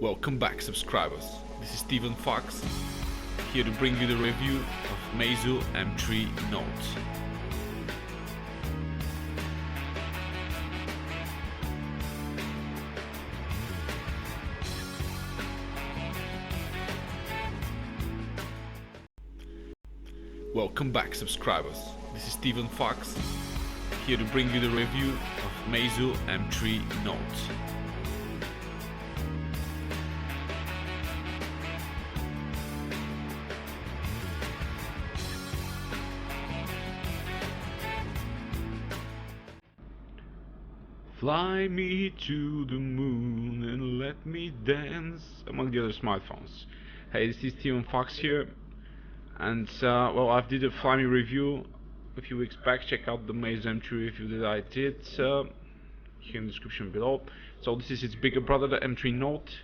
Welcome back, subscribers. This is Steven Fox, here to bring you the review of Meizu M3 Note. Welcome back, subscribers. This is Steven Fox, here to bring you the review of Meizu M3 Note. Fly me to the moon and let me dance among the other smartphones. Hey, this is Steven Fox here, and well, I did a Flyme review a few weeks back. Check out the Meizu M3 review that I did here in the description below. So this is its bigger brother, the M3 Note.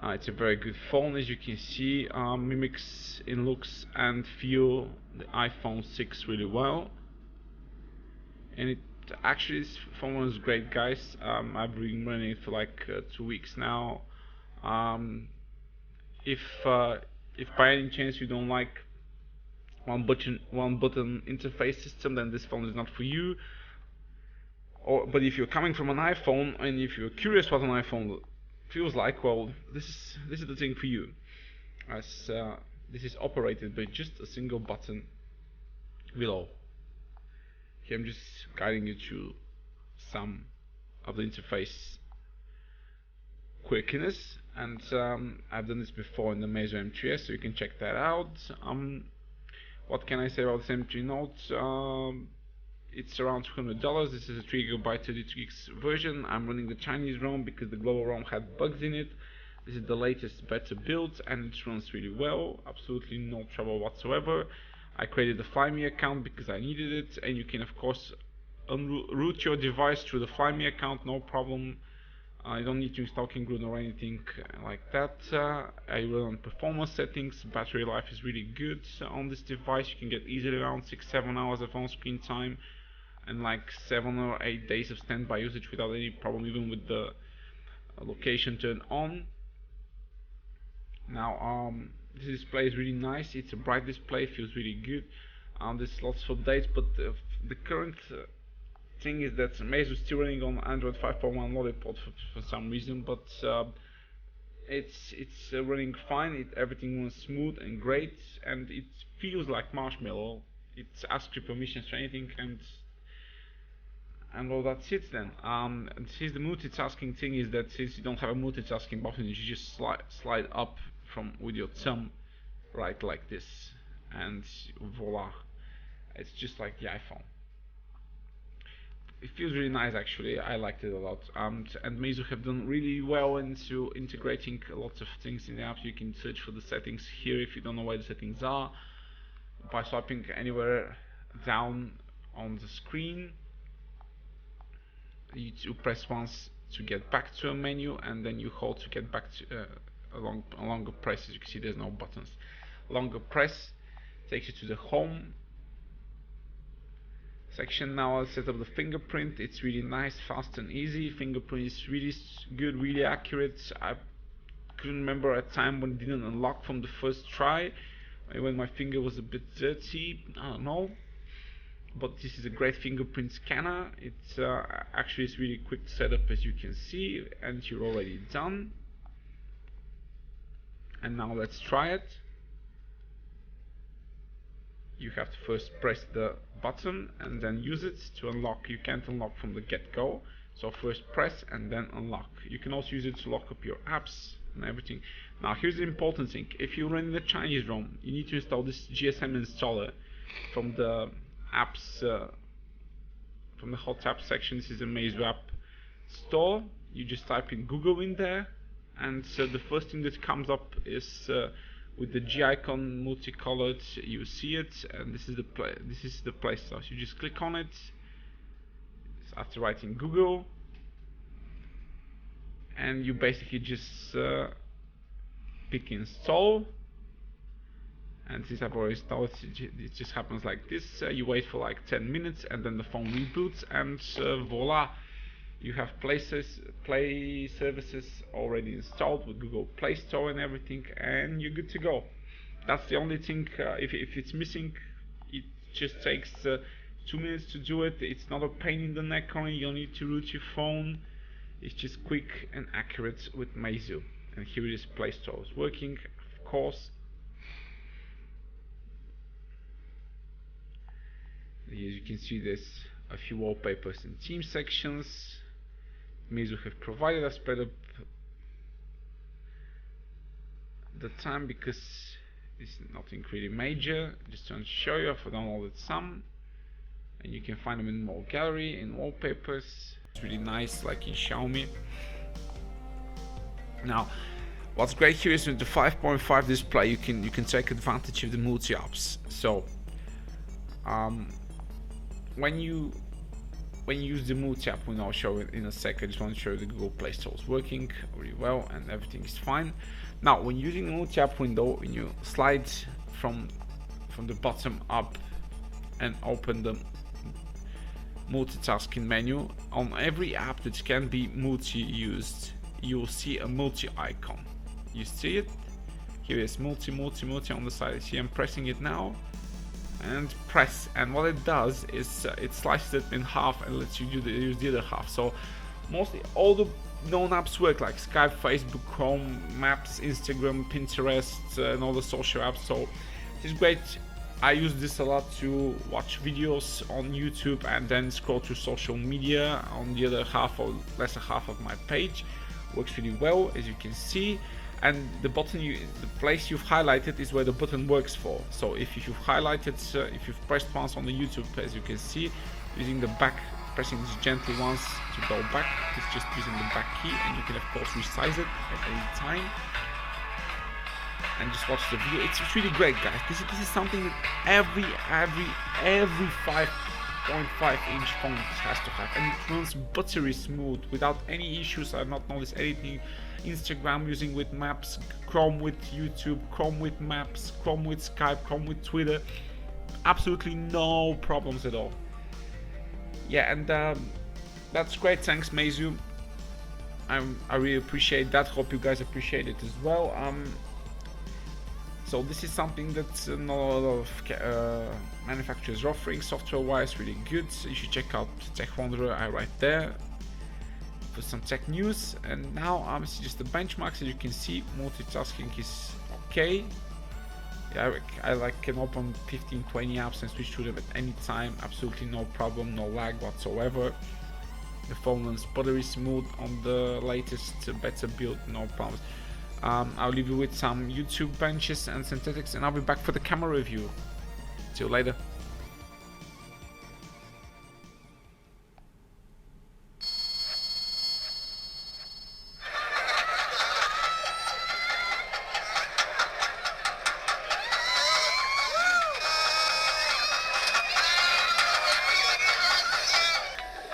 It's a very good phone, as you can see. Mimics in looks and feel the iPhone 6 really well, and it actually, this phone is great, guys. I've been running it for like 2 weeks now. If by any chance you don't like one button interface system, then this phone is not for you. But if you're coming from an iPhone and if you're curious what an iPhone feels like, well, this is the thing for you, as this is operated by just a single button below. Here I'm just guiding you through some of the interface quirkiness, and I've done this before in the Meizu M3S, so you can check that out. What can I say about this M3 Note? It's around $200. This is a 3GB 32GB version. I'm running the Chinese ROM because the global ROM had bugs in it. This is the latest better build, and it runs really well. Absolutely no trouble whatsoever. I created the Flyme account because I needed it, and you can of course root your device through the Flyme account, no problem. You don't need to install Kingroon or anything like that. I run on performance settings. Battery life is really good on this device. You can get easily around 6-7 hours of on-screen time and like 7 or 8 days of standby usage without any problem, even with the location turned on. Now this display is really nice. It's a bright display, feels really good. There's lots of updates, but the current thing is that Meizu is still running on Android 5.1 Lollipop for some reason, but it's running fine. Everything runs smooth and great, and it feels like Marshmallow. It asks you permissions for anything, and well, that's it then. And since the multitasking thing is that since you don't have a multitasking button, you just slide up with your thumb right like this, and voila, it's just like the iPhone. It feels really nice, actually. I liked it a lot, and Meizu have done really well into integrating lots of things in the app. You can search for the settings here if you don't know where the settings are by swiping anywhere down on the screen. You press once to get back to a menu, and then you hold to get back to a longer press. As you can see, there's no buttons. Longer press takes you to the home section. Now I'll set up the fingerprint. It's really nice, fast and easy. Fingerprint is really good, really accurate. I couldn't remember a time when it didn't unlock from the first try, when my finger was a bit dirty, I don't know. But this is a great fingerprint scanner. It's actually it's really quick to set up, as you can see, and you're already done. And now let's try it. You have to first press the button and then use it to unlock. You can't unlock from the get-go, so first press and then unlock. You can also use it to lock up your apps and everything. Now here's the important thing. If you run in the Chinese ROM, you need to install this GSM installer from the apps, from the hot app section. This is a Meizu app store. You just type in Google in there, and so the first thing that comes up is with the G icon multicolored. You see it, and this is the Play Store. So you just click on it after writing Google, and you basically just pick install. And since I've already installed it just happens like this. You wait for like 10 minutes, and then the phone reboots, and voila, You have Play services already installed with Google Play Store and everything, and you're good to go. That's the only thing. If it's missing, it just takes 2 minutes to do it. It's not a pain in the neck only. You don't need to root your phone. It's just quick and accurate with Meizu. And here it is, Play Store is working, of course. As you can see, there's a few wallpapers and theme sections. Meizu have provided. I sped up the time because it's nothing really major. Just to show you, I've downloaded some, and you can find them in more gallery, in wallpapers. It's really nice, like in Xiaomi. Now, what's great here is with the 5.5 display, you can take advantage of the multi-apps. So, when you use the multi-app, we'll now show it in a sec. I just want to show you the Google Play Store is working really well and everything is fine. Now, when using the multi-app window, when you slide from the bottom up and open the multitasking menu, on every app that can be multi-used, you'll see a multi icon. You see it? Here is multi on the side. See, I'm pressing it now and press, and what it does is it slices it in half and lets you use the other half. So mostly all the known apps work, like Skype, Facebook, Chrome, Maps, Instagram, Pinterest, and all the social apps. So it's great. I use this a lot to watch videos on YouTube and then scroll through social media on the other half or lesser half of my page. Works really well, as you can see. And the button, the place you've highlighted is where the button works for. So if you've highlighted, if you've pressed once on the YouTube, as you can see, using the back, pressing this gently once to go back, it's just using the back key, and you can of course resize it at any time. And just watch the video. It's really great, guys. This is something that every 5.5-inch phone has to have, and it runs buttery smooth without any issues. I've not noticed anything. Instagram using with Maps, Chrome with YouTube, Chrome with Maps, Chrome with Skype, Chrome with Twitter. Absolutely no problems at all. Yeah, and that's great. Thanks, Meizu. I really appreciate that. Hope you guys appreciate it as well. So this is something that not a lot of manufacturers are offering. Software-wise, really good. So you should check out Tech Wanderer. I write there for some tech news. And now it's just the benchmarks. As you can see, multitasking is okay. Yeah, I can open 15-20 apps and switch to them at any time. Absolutely no problem, no lag whatsoever. The phone runs buttery smooth on the latest beta build, no problems. I'll leave you with some YouTube benches and synthetics, and I'll be back for the camera review. See you later.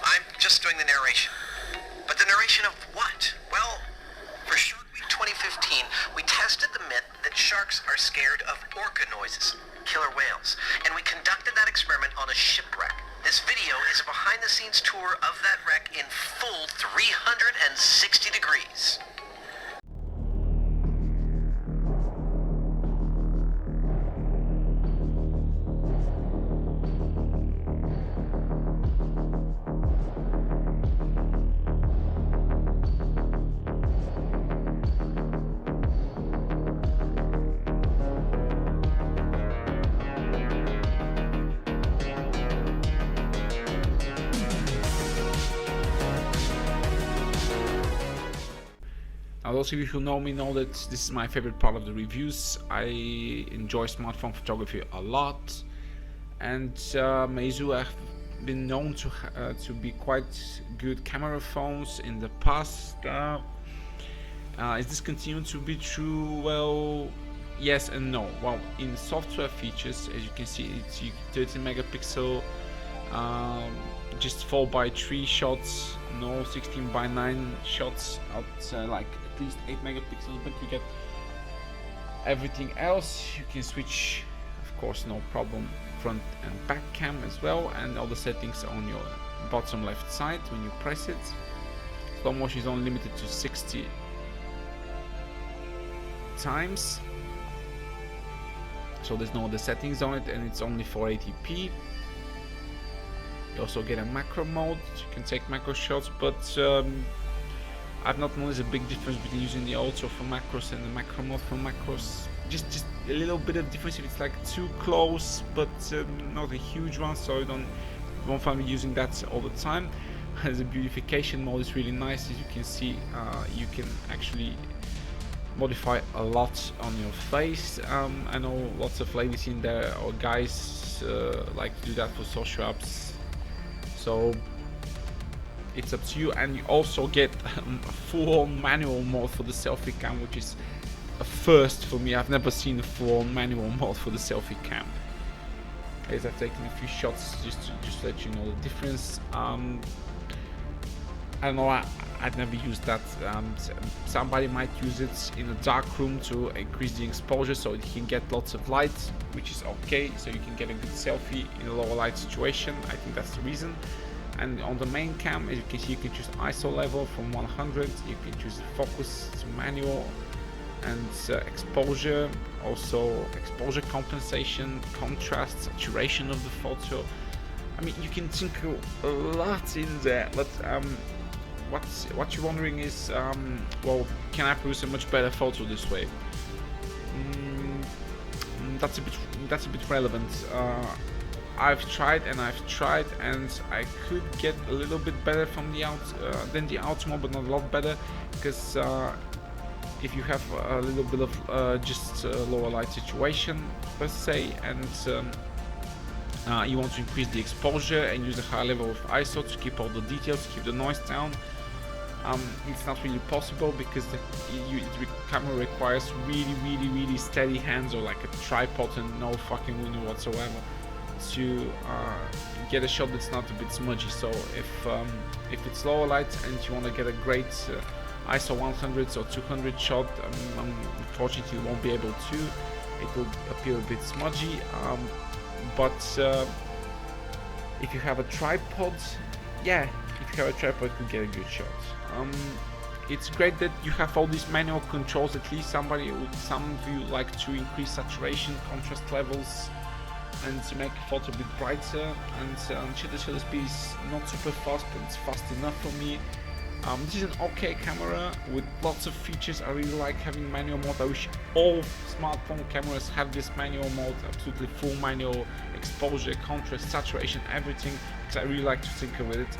I'm just doing the narration. But the narration of what? Well, for Shark Week 2015, we tested the myth that sharks are scared of orca noises, killer whales, and we conducted that experiment on a shipwreck. This video is a behind-the-scenes tour of that wreck in full 360 degrees. Those of you who know me know that this is my favorite part of the reviews. I enjoy smartphone photography a lot, and Meizu have been known to be quite good camera phones in the past. Is this continuing to be true? Well, yes and no. Well, in software features, as you can see, it's 30 megapixel, just 4:3 shots, no 16:9 shots out, like at least 8 megapixels, but you get everything else. You can switch, of course, no problem, front and back cam as well, and all the settings on your bottom left side when you press it. Slow motion is only limited to 60 times, so there's no other settings on it, and it's only 480p. You also get a macro mode, so you can take macro shots, but I've not noticed a big difference between using the auto for macros and the macro mode for macros. Just a little bit of difference if it's like too close, but not a huge one, so you won't find me using that all the time. The beautification mode is really nice. As you can see, you can actually modify a lot on your face. I know lots of ladies in there or guys like to do that for social apps, so it's up to you. And you also get a full-on manual mode for the selfie cam, which is a first for me. I've never seen a full-on manual mode for the selfie cam. As I've taken a few shots just to let you know the difference. I don't know, I'd never used that. Somebody might use it in a dark room to increase the exposure so it can get lots of light, which is okay, so you can get a good selfie in a lower light situation. I think that's the reason. And on the main cam, as you can see, you can choose ISO level from 100, you can choose focus to manual, and exposure, also exposure compensation, contrast, saturation of the photo. I mean, you can tinker a lot in there, but what you're wondering is, well, can I produce a much better photo this way? That's a bit relevant. I've tried and I could get a little bit better from the than the auto mode, but not a lot better, because if you have a little bit of just lower light situation per se, and you want to increase the exposure and use a high level of ISO to keep all the details, to keep the noise down, it's not really possible, because the camera requires really steady hands, or like a tripod and no fucking window whatsoever, to get a shot that's not a bit smudgy. So if it's lower light and you want to get a great ISO 100 or 200 shot, unfortunately you won't be able to. It will appear a bit smudgy, but if you have a tripod, yeah, if you have a tripod, you can get a good shot. It's great that you have all these manual controls. At least some of you like to increase saturation, contrast levels, and to make a photo a bit brighter. And shutter speed is not super fast, but it's fast enough for me. This is an okay camera with lots of features. I really like having manual mode. I wish all smartphone cameras have this manual mode, absolutely full manual exposure, contrast, saturation, everything, because I really like to tinker with it.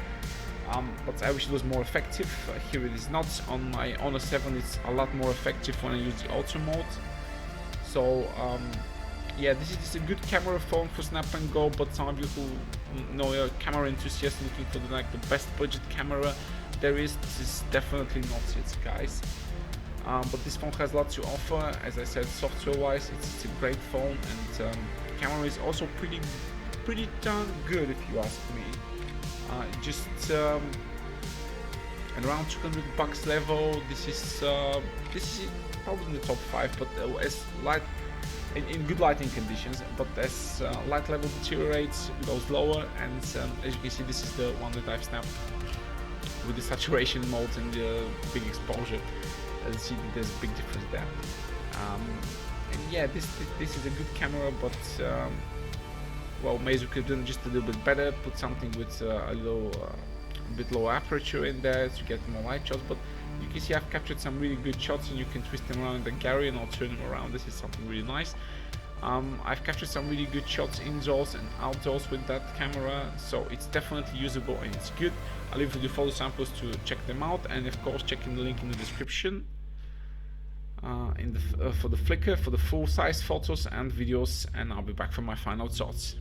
But I wish it was more effective. Here it is not. On my Honor 7 it's a lot more effective when I use the auto mode. So yeah, this is a good camera phone for snap and go, but some of you who know you're a camera enthusiast looking for the best budget camera there is, this is definitely not it, guys. But this phone has a lot to offer. As I said, software wise it's a great phone, and camera is also pretty darn good if you ask me. Just at around $200 level, this is probably in the top 5, but as light in good lighting conditions, but as light level deteriorates, it goes lower, and as you can see, this is the one that I've snapped with the saturation mode and the big exposure. As you see, there's a big difference there. And yeah, this is a good camera, but well, Meizu could have done just a little bit better, put something with a bit lower aperture in there to get more light shots. But you can see I've captured some really good shots, and you can twist them around in the gallery and I'll turn them around. This is something really nice. I've captured some really good shots indoors and outdoors with that camera, so it's definitely usable and it's good. I'll leave you the photo samples to check them out, and of course checking the link in the description for the Flickr for the full size photos and videos, and I'll be back for my final thoughts.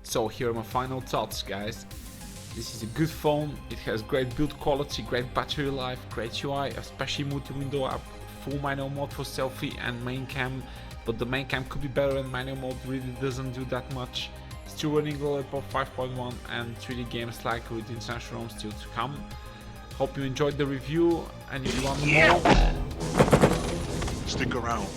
So here are my final thoughts, guys. This is a good phone, it has great build quality, great battery life, great UI, especially multi-window app, full manual mode for selfie and main cam, but the main cam could be better and manual mode really doesn't do that much. Still running Wallpapers 5.1 and 3D games like with international ROM still to come. Hope you enjoyed the review, and if you want more, stick around.